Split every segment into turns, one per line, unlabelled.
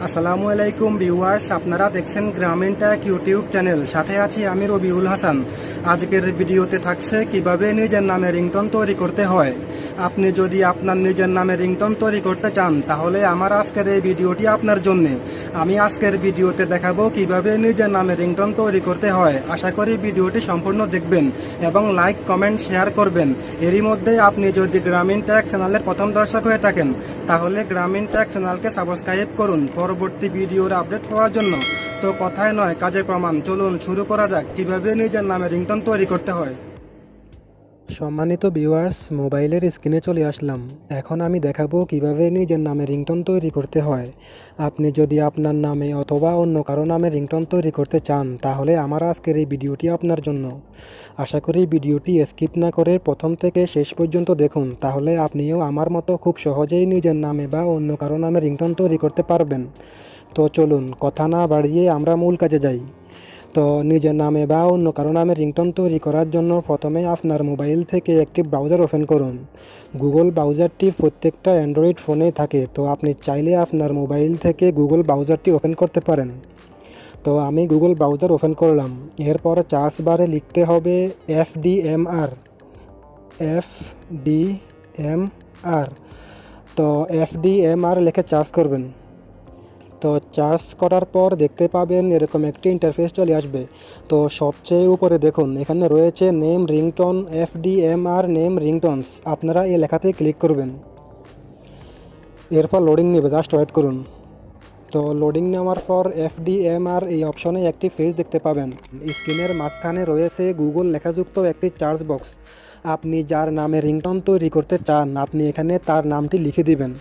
আসসালামু আলাইকুম ভিউয়ার্স, আপনারা দেখছেন গ্রামীণ টেক ইউটিউব চ্যানেল। সাথে আছি আমি রবিউল হাসান। আজকের ভিডিওতে থাকছে কিভাবে নিজের নামে রিংটোন তৈরি করতে হয়। আপনি যদি আপনার নিজের নামে রিংটোন তৈরি করতে চান তাহলে আমার আজকের এই ভিডিওটি আপনার জন্য। আমি আজকের ভিডিওতে দেখাবো কিভাবে নিজের নামে রিংটোন তৈরি করতে হয়। আশা করি ভিডিওটি সম্পূর্ণ দেখবেন এবং লাইক কমেন্ট শেয়ার করবেন। এরই মধ্যে আপনি যদি গ্রামীণ টেক চ্যানেলের প্রথম দর্শক হয়ে থাকেন তাহলে গ্রামীণ টেক চ্যানেলকে সাবস্ক্রাইব করুন পরবর্তী ভিডিওর আপডেট পাওয়ার জন্য। তো কথায় নয় কাজে প্রমাণ, চলুন শুরু করা যাক কিভাবে নিজের নামে রিংটোন তৈরি করতে হয়। সম্মানিত ভিউয়ার্স, মোবাইলের স্ক্রিনে চলে আসলাম। এখন আমি দেখাবো কিভাবে নিজের নামে রিংটোন তৈরি করতে হয়। আপনি যদি আপনার নামে অথবা অন্য কারো নামে রিংটোন তৈরি করতে চান তাহলে আমার আজকের এই ভিডিওটি আপনার জন্য। আশা করি ভিডিওটি স্কিপ না করে প্রথম থেকে শেষ পর্যন্ত দেখুন, তাহলে আপনিও আমার মতো খুব সহজেই নিজের নামে বা অন্য কারো নামে রিংটোন তৈরি করতে পারবেন। তো চলুন কথা না বাড়িয়ে আমরা মূল কাজে যাই। তো নিজের নামে বা অন্য কারো নামে রিংটোন তৈরি করার জন্য প্রথমে আপনার মোবাইল থেকে একটি ব্রাউজার ওপেন করুন। গুগল ব্রাউজারটি প্রত্যেকটা অ্যান্ড্রয়েড ফোনেই থাকে, তো আপনি চাইলে আপনার মোবাইল থেকে গুগল ব্রাউজারটি ওপেন করতে পারেন। তো আমি গুগল ব্রাউজার ওপেন করলাম। এরপর সার্চ বারে লিখতে হবে FDMR। FDMR। তো FDMR লিখে সার্চ করবেন। তো সার্চ করার পর দেখতে পাবেন এরকম একটি ইন্টারফেস চলে আসবে। তো সবচেয়ে উপরে দেখুন এখানে রয়েছে নেম রিংটোন, FDMR নেম রিংটোনস। আপনারা এই লেখাতে ক্লিক করবেন। এরপর লোডিং নেবে, জাস্ট ওয়েট করুন। তো লোডিং নেওয়ার পর FDMR এই অপশনে একটি পেজ দেখতে পাবেন। স্ক্রিনের মাঝখানে রয়েছে গুগল লেখাযুক্ত একটি সার্চ বক্স। আপনি যার নামে রিংটোন তৈরি করতে চান আপনি এখানে তার নামটি লিখে দিবেন।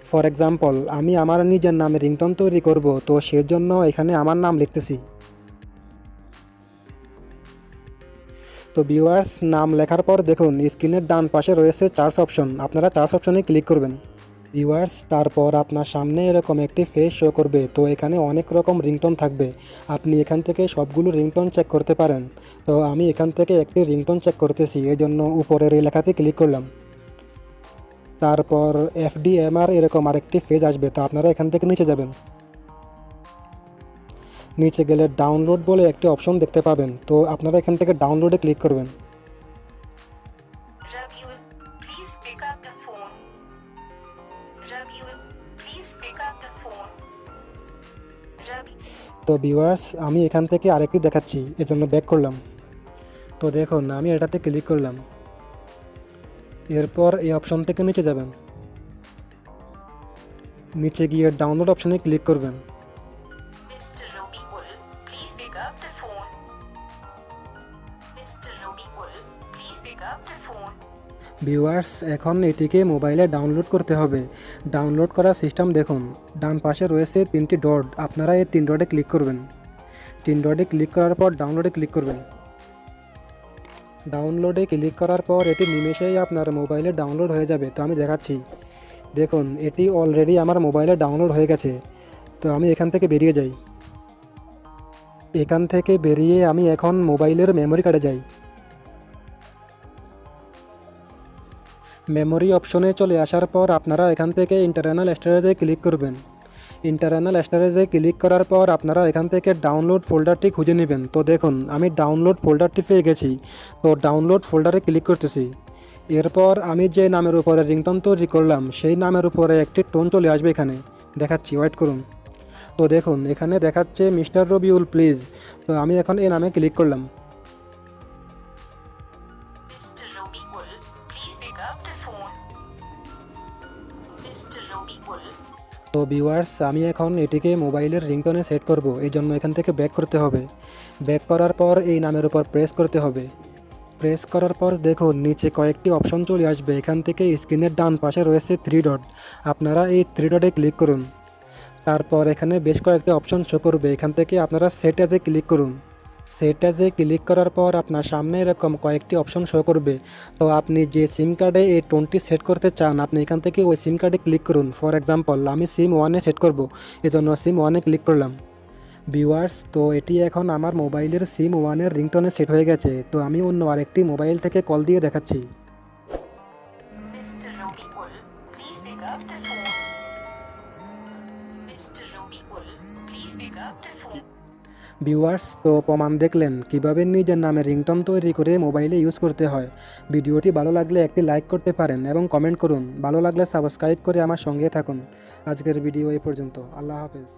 ফর এক্সাম্পল, আমি আমার নিজের নামে রিংটোন তৈরি করব, তো সেজন্য এখানে আমার নাম লিখতেছি। তো ভিউয়ার্স, নাম লেখার পর দেখুন স্ক্রিনের ডান পাশে রয়েছে সার্চ অপশন, আপনারা সার্চ অপশনে ক্লিক করবেন। ভিউয়ার্স, তারপর আপনার সামনে এরকম একটি পেজ শো করবে। তো এখানে অনেক রকম রিংটোন থাকবে, আপনি এখান থেকে সবগুলো রিংটোন চেক করতে পারেন। তো আমি এখান থেকে একটি রিংটোন চেক করতেছি, এই জন্য উপরের এই লেখাতে ক্লিক করলাম। তারপর FDMR এরকম আরেকটি পেজ আসবে, তো আপনারা এখান থেকে নিচে যাবেন। নিচে গেলে ডাউনলোড বলে একটি অপশন দেখতে পাবেন, তো আপনারা এখান থেকে ডাউনলোডে ক্লিক করবেন। তো ভিউয়ার্স, আমি এখান থেকে আরেকটি দেখাচ্ছি, এজন্য ব্যাক করলাম। তো দেখুন আমি এটাতে ক্লিক করলাম। এরপর এই অপশন থেকে নিচে যাবেন। নিচে গিয়ে ডাউনলোড অপশনে ক্লিক করবেন। ভিউয়ার্স, এখন এটিকে মোবাইলে ডাউনলোড করতে হবে। ডাউনলোড করার সিস্টেম দেখুন, ডান পাশে রয়েছে 3টি ডট, আপনারা এই 3 ডটে ক্লিক করবেন। 3 ডটে ক্লিক করার পর ডাউনলোডে ক্লিক করবেন। ডাউনলোডে ক্লিক করার পর এটি নিমেষেই আপনার মোবাইলে ডাউনলোড হয়ে যাবে। তো আমি দেখাচ্ছি, দেখুন এটি অলরেডি আমার মোবাইলে ডাউনলোড হয়ে গেছে। তো আমি এখান থেকে বেরিয়ে যাই। এখান থেকে বেরিয়ে আমি এখন মোবাইলের মেমোরি কার্ডে যাই। মেমোরি অপশনে চলে আসার পর আপনারা এখান থেকে ইন্টারনাল স্টোরেজে ক্লিক করবেন। ইন্টারনাল স্টোরেজে ক্লিক করার পর আপনারা এখান থেকে ডাউনলোড ফোল্ডারটি খুঁজে নেবেন। তো দেখুন আমি ডাউনলোড ফোল্ডারটি পেয়ে গেছি, তো ডাউনলোড ফোল্ডারে ক্লিক করতেছি। এরপর আমি যে নামের উপরে রিংটোন তৈরি করলাম সেই নামের উপরে একটি টোন চলে আসবে, এখানে দেখাচ্ছি, ওয়েট করুন। তো দেখুন এখানে দেখাচ্ছে মিস্টার রবিউল প্লিজ। তো আমি এখন এই নামে ক্লিক করলাম। তো ভিউয়ার্স, আমি এখন এটিকে মোবাইলের রিংটোনে সেট করব, এই জন্য এখান থেকে ব্যাক করতে হবে। ব্যাক করার পর এই নামের উপর প্রেস করতে হবে। প্রেস করার পর দেখুন নিচে কয়েকটি অপশন চলে আসবে, এখান থেকে স্ক্রিনের ডান পাশে রয়েছে 3 ডট, আপনারা এই 3 ডটে ক্লিক করুন। তারপর এখানে বেশ কয়েকটি অপশন শো করবে, এখান থেকে আপনারা সেট অ্যাজে ক্লিক করুন। সেট অ্যাজে ক্লিক করার পর আপনার সামনে এরকম কয়েকটি অপশন শো করবে। তো আপনি যে সিম কার্ডে এই টোনটি সেট করতে চান আপনি এখান থেকে ওই সিম কার্ডে ক্লিক করুন। ফর এক্সাম্পল, আমি সিম 1-এ সেট করব, এজন্য সিম 1-এ ক্লিক করলাম। ভিউয়ার্স, তো এটি এখন আমার মোবাইলের সিম 1-এর রিংটোনে সেট হয়ে গেছে। তো আমি অন্য আরেকটি মোবাইল থেকে কল দিয়ে দেখাচ্ছি।
people. Please pick up the phone.
Viewers, তো প্রমাণ দেখলেন কিভাবে নিজের নামে রিংটোন তৈরি করে মোবাইলে ইউজ করতে হয়। ভিডিওটি ভালো লাগলে একটি লাইক করতে পারেন এবং কমেন্ট করুন। ভালো লাগলে সাবস্ক্রাইব করে আমার সঙ্গে থাকুন। আজকের ভিডিও এই পর্যন্ত। আল্লাহ হাফেজ।